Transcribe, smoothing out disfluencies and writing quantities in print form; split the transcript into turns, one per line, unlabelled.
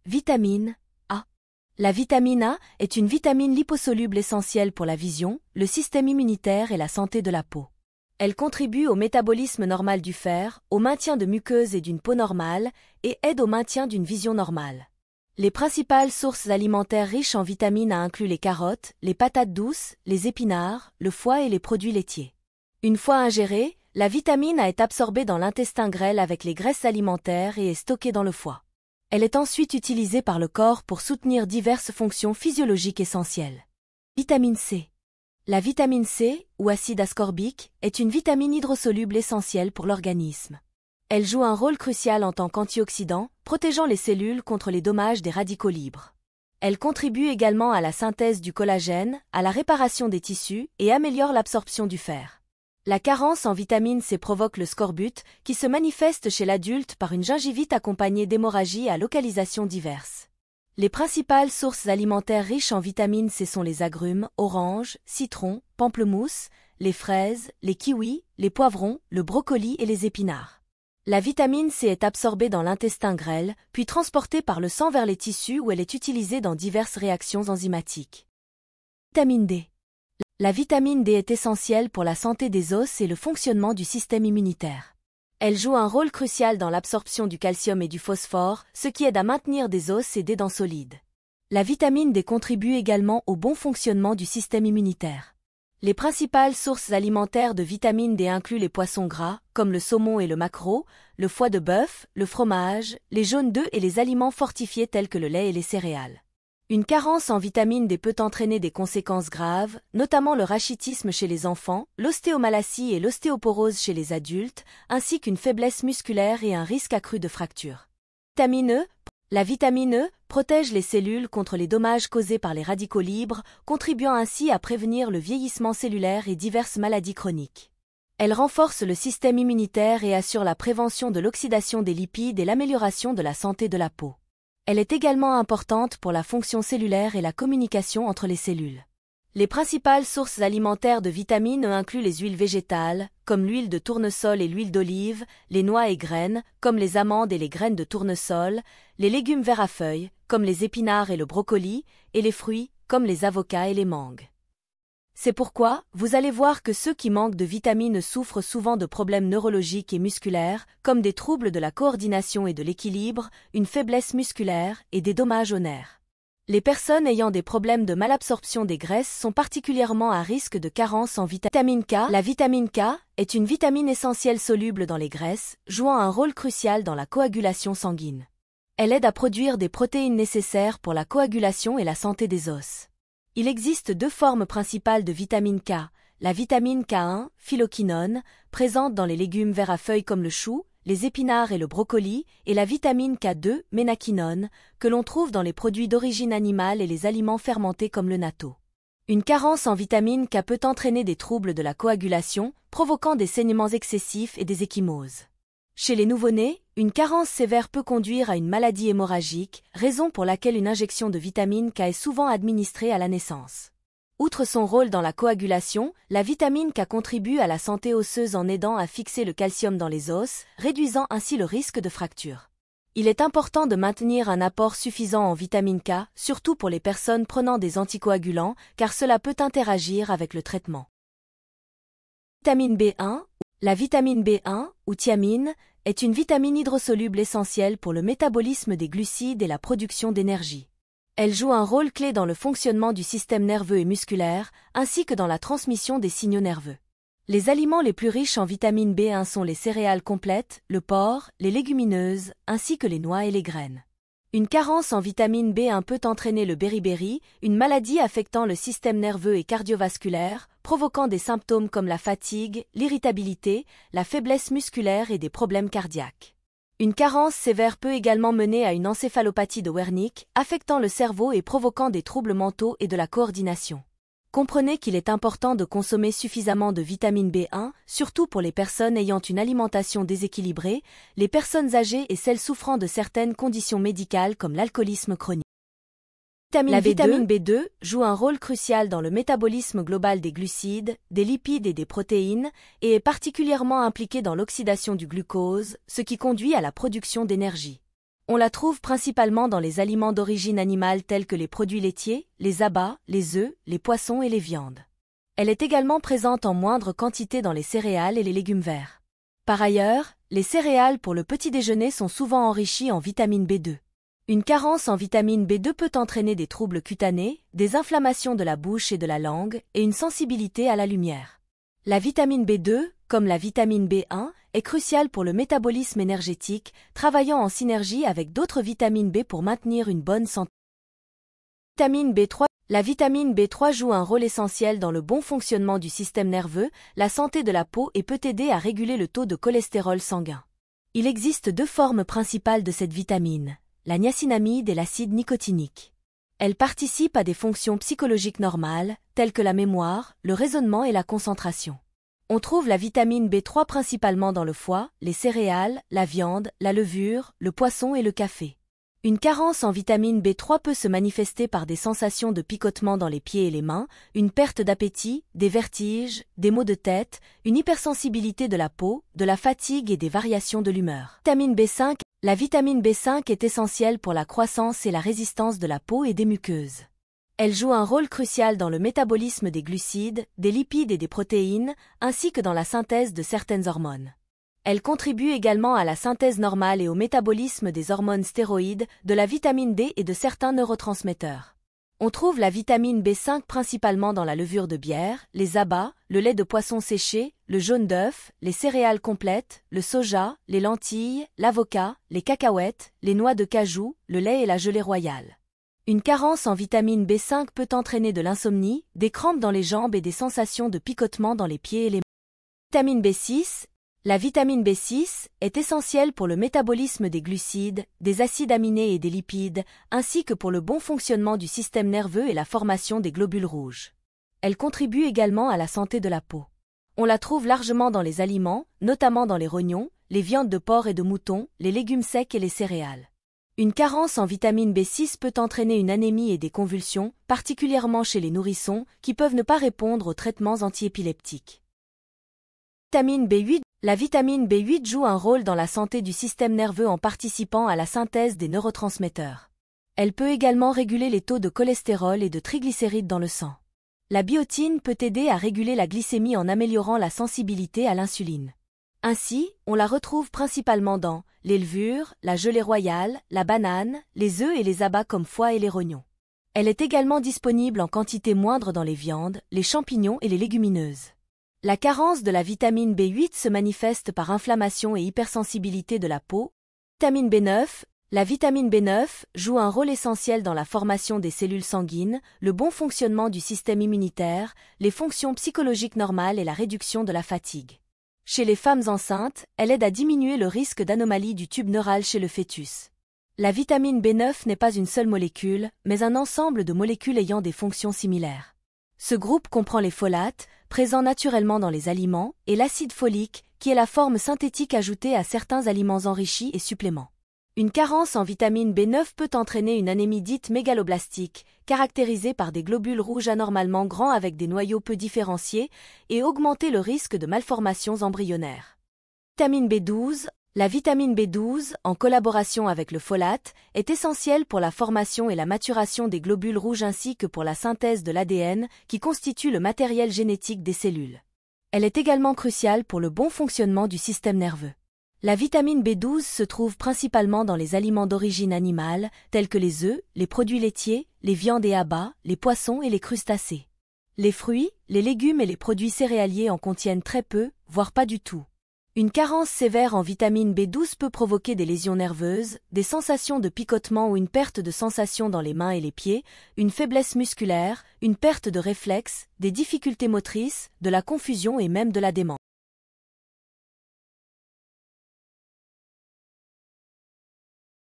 Vitamine A. La vitamine A est une vitamine liposoluble essentielle pour la vision, le système immunitaire et la santé de la peau. Elle contribue au métabolisme normal du fer, au maintien de muqueuses et d'une peau normale, et aide au maintien d'une vision normale. Les principales sources alimentaires riches en vitamines A incluent les carottes, les patates douces, les épinards, le foie et les produits laitiers. Une fois ingérée, la vitamine A est absorbée dans l'intestin grêle avec les graisses alimentaires et est stockée dans le foie. Elle est ensuite utilisée par le corps pour soutenir diverses fonctions physiologiques essentielles. Vitamine C. La vitamine C, ou acide ascorbique, est une vitamine hydrosoluble essentielle pour l'organisme. Elle joue un rôle crucial en tant qu'antioxydant, protégeant les cellules contre les dommages des radicaux libres. Elle contribue également à la synthèse du collagène, à la réparation des tissus et améliore l'absorption du fer. La carence en vitamine C provoque le scorbut, qui se manifeste chez l'adulte par une gingivite accompagnée d'hémorragies à localisation diverses. Les principales sources alimentaires riches en vitamine C sont les agrumes, oranges, citrons, pamplemousses, les fraises, les kiwis, les poivrons, le brocoli et les épinards. La vitamine C est absorbée dans l'intestin grêle, puis transportée par le sang vers les tissus où elle est utilisée dans diverses réactions enzymatiques. Vitamine D. La vitamine D est essentielle pour la santé des os et le fonctionnement du système immunitaire. Elle joue un rôle crucial dans l'absorption du calcium et du phosphore, ce qui aide à maintenir des os et des dents solides. La vitamine D contribue également au bon fonctionnement du système immunitaire. Les principales sources alimentaires de vitamine D incluent les poissons gras, comme le saumon et le maquereau, le foie de bœuf, le fromage, les jaunes d'œufs et les aliments fortifiés tels que le lait et les céréales. Une carence en vitamine D peut entraîner des conséquences graves, notamment le rachitisme chez les enfants, l'ostéomalacie et l'ostéoporose chez les adultes, ainsi qu'une faiblesse musculaire et un risque accru de fracture. Vitamine E. La vitamine E protège les cellules contre les dommages causés par les radicaux libres, contribuant ainsi à prévenir le vieillissement cellulaire et diverses maladies chroniques. Elle renforce le système immunitaire et assure la prévention de l'oxydation des lipides et l'amélioration de la santé de la peau. Elle est également importante pour la fonction cellulaire et la communication entre les cellules. Les principales sources alimentaires de vitamines E incluent les huiles végétales, comme l'huile de tournesol et l'huile d'olive, les noix et graines, comme les amandes et les graines de tournesol, les légumes verts à feuilles, comme les épinards et le brocoli, et les fruits, comme les avocats et les mangues. C'est pourquoi, vous allez voir que ceux qui manquent de vitamines souffrent souvent de problèmes neurologiques et musculaires, comme des troubles de la coordination et de l'équilibre, une faiblesse musculaire et des dommages aux nerfs. Les personnes ayant des problèmes de malabsorption des graisses sont particulièrement à risque de carence en vitamine K. La vitamine K est une vitamine essentielle soluble dans les graisses, jouant un rôle crucial dans la coagulation sanguine. Elle aide à produire des protéines nécessaires pour la coagulation et la santé des os. Il existe deux formes principales de vitamine K, la vitamine K1, phyloquinone, présente dans les légumes verts à feuilles comme le chou, les épinards et le brocoli, et la vitamine K2, ménaquinone, que l'on trouve dans les produits d'origine animale et les aliments fermentés comme le natto. Une carence en vitamine K peut entraîner des troubles de la coagulation, provoquant des saignements excessifs et des ecchymoses. Chez les nouveau-nés, une carence sévère peut conduire à une maladie hémorragique, raison pour laquelle une injection de vitamine K est souvent administrée à la naissance. Outre son rôle dans la coagulation, la vitamine K contribue à la santé osseuse en aidant à fixer le calcium dans les os, réduisant ainsi le risque de fracture. Il est important de maintenir un apport suffisant en vitamine K, surtout pour les personnes prenant des anticoagulants, car cela peut interagir avec le traitement. Vitamine B1. La vitamine B1, ou thiamine, est une vitamine hydrosoluble essentielle pour le métabolisme des glucides et la production d'énergie. Elle joue un rôle clé dans le fonctionnement du système nerveux et musculaire, ainsi que dans la transmission des signaux nerveux. Les aliments les plus riches en vitamine B1 sont les céréales complètes, le porc, les légumineuses, ainsi que les noix et les graines. Une carence en vitamine B1 peut entraîner le beriberi, une maladie affectant le système nerveux et cardiovasculaire, provoquant des symptômes comme la fatigue, l'irritabilité, la faiblesse musculaire et des problèmes cardiaques. Une carence sévère peut également mener à une encéphalopathie de Wernicke, affectant le cerveau et provoquant des troubles mentaux et de la coordination. Comprenez qu'il est important de consommer suffisamment de vitamine B1, surtout pour les personnes ayant une alimentation déséquilibrée, les personnes âgées et celles souffrant de certaines conditions médicales comme l'alcoolisme chronique. La vitamine B2 joue un rôle crucial dans le métabolisme global des glucides, des lipides et des protéines, et est particulièrement impliquée dans l'oxydation du glucose, ce qui conduit à la production d'énergie. On la trouve principalement dans les aliments d'origine animale tels que les produits laitiers, les abats, les œufs, les poissons et les viandes. Elle est également présente en moindre quantité dans les céréales et les légumes verts. Par ailleurs, les céréales pour le petit déjeuner sont souvent enrichies en vitamine B2. Une carence en vitamine B2 peut entraîner des troubles cutanés, des inflammations de la bouche et de la langue et une sensibilité à la lumière. La vitamine B2, comme la vitamine B1, est cruciale pour le métabolisme énergétique, travaillant en synergie avec d'autres vitamines B pour maintenir une bonne santé. Vitamine B3. La vitamine B3 joue un rôle essentiel dans le bon fonctionnement du système nerveux, la santé de la peau et peut aider à réguler le taux de cholestérol sanguin. Il existe deux formes principales de cette vitamine, la niacinamide et l'acide nicotinique. Elle participe à des fonctions psychologiques normales, telles que la mémoire, le raisonnement et la concentration. On trouve la vitamine B3 principalement dans le foie, les céréales, la viande, la levure, le poisson et le café. Une carence en vitamine B3 peut se manifester par des sensations de picotement dans les pieds et les mains, une perte d'appétit, des vertiges, des maux de tête, une hypersensibilité de la peau, de la fatigue et des variations de l'humeur. Vitamine B5. La vitamine B5 est essentielle pour la croissance et la résistance de la peau et des muqueuses. Elle joue un rôle crucial dans le métabolisme des glucides, des lipides et des protéines, ainsi que dans la synthèse de certaines hormones. Elle contribue également à la synthèse normale et au métabolisme des hormones stéroïdes, de la vitamine D et de certains neurotransmetteurs. On trouve la vitamine B5 principalement dans la levure de bière, les abats, le lait de poisson séché, le jaune d'œuf, les céréales complètes, le soja, les lentilles, l'avocat, les cacahuètes, les noix de cajou, le lait et la gelée royale. Une carence en vitamine B5 peut entraîner de l'insomnie, des crampes dans les jambes et des sensations de picotement dans les pieds et les mains. Vitamine B6. La vitamine B6 est essentielle pour le métabolisme des glucides, des acides aminés et des lipides, ainsi que pour le bon fonctionnement du système nerveux et la formation des globules rouges. Elle contribue également à la santé de la peau. On la trouve largement dans les aliments, notamment dans les rognons, les viandes de porc et de mouton, les légumes secs et les céréales. Une carence en vitamine B6 peut entraîner une anémie et des convulsions, particulièrement chez les nourrissons, qui peuvent ne pas répondre aux traitements antiépileptiques. Vitamine B8. La vitamine B8 joue un rôle dans la santé du système nerveux en participant à la synthèse des neurotransmetteurs. Elle peut également réguler les taux de cholestérol et de triglycérides dans le sang. La biotine peut aider à réguler la glycémie en améliorant la sensibilité à l'insuline. Ainsi, on la retrouve principalement dans les levures, la gelée royale, la banane, les œufs et les abats comme foie et les rognons. Elle est également disponible en quantité moindre dans les viandes, les champignons et les légumineuses. La carence de la vitamine B8 se manifeste par inflammation et hypersensibilité de la peau. Vitamine B9. La vitamine B9 joue un rôle essentiel dans la formation des cellules sanguines, le bon fonctionnement du système immunitaire, les fonctions psychologiques normales et la réduction de la fatigue. Chez les femmes enceintes, elle aide à diminuer le risque d'anomalie du tube neural chez le fœtus. La vitamine B9 n'est pas une seule molécule, mais un ensemble de molécules ayant des fonctions similaires. Ce groupe comprend les folates, présents naturellement dans les aliments, et l'acide folique, qui est la forme synthétique ajoutée à certains aliments enrichis et suppléments. Une carence en vitamine B9 peut entraîner une anémie dite mégaloblastique, caractérisée par des globules rouges anormalement grands avec des noyaux peu différenciés, et augmenter le risque de malformations embryonnaires. Vitamine B12. La vitamine B12, en collaboration avec le folate, est essentielle pour la formation et la maturation des globules rouges ainsi que pour la synthèse de l'ADN, qui constitue le matériel génétique des cellules. Elle est également cruciale pour le bon fonctionnement du système nerveux. La vitamine B12 se trouve principalement dans les aliments d'origine animale, tels que les œufs, les produits laitiers, les viandes et abats, les poissons et les crustacés. Les fruits, les légumes et les produits céréaliers en contiennent très peu, voire pas du tout. Une carence sévère en vitamine B12 peut provoquer des lésions nerveuses, des sensations de picotement ou une perte de sensation dans les mains et les pieds, une faiblesse musculaire, une perte de réflexes, des difficultés motrices, de la confusion et même de la démence.